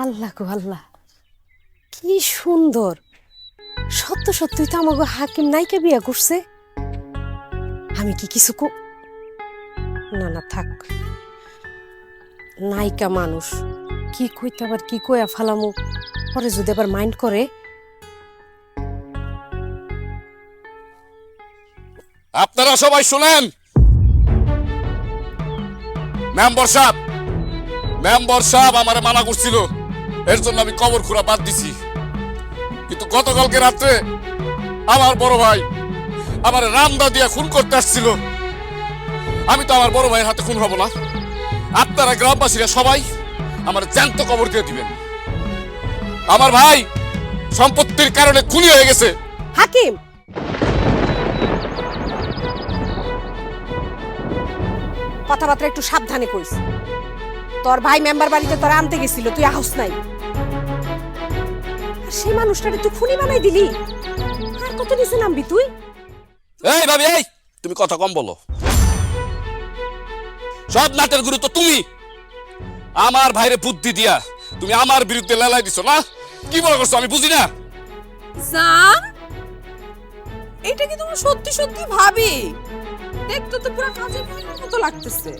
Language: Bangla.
আল্লাহ গো আল্লাহ, কি সুন্দর! সত্য সত্যই তো আমাকে হাকিম নাইকে বিয়া করছে। আমি কি কিছু না না থাক, নায়িকা মানুষ কি কইতে আবার কি কইয়া ফালামু, পরে যদি আবার মাইন্ড করে। আপনারা সবাই শুনেন, মেম্বার সাহেব আমারে মানা করছিল, এর জন্য আমি কবর খুঁড়া বাদ দিছি। কিন্তু গতকালকে রাত্রে আমার বড় ভাই আমার রামদা দিয়া খুন করতে আসছিল। আমি তো আমার বড় ভাইয়ের হাতে খুন হব না। আপনারা গ্রামবাসীরা সবাই আমার জ্যান্ত কবর দিয়ে দিবেন। আমার ভাই সম্পত্তির কারণে খুনি হয়ে গেছে। হাকিম, কথাবার্তা একটু সাবধানে কইস। তোর ভাই মেম্বার বাড়িতে তোরা আনতে গেছিল, তুই আহস নাই। আর সেই মানুষটাকে তুই খুনি বানাই দিলি। আর কত নিচে নামবি তুই? এই ভাবি, এই তুমি কথা কম বলো। সব নাটের গুরু তো তুমি। আমার ভাইরে বুদ্ধি দিয়া তুমি আমার বিরুদ্ধে লেলাই দিছো না? কি মনে করছো আমি বুঝি না? জান, এটা কি তুমি সত্যি সত্যি ভাবি? দেখতে তো পুরো কাজের মতো লাগতেছে।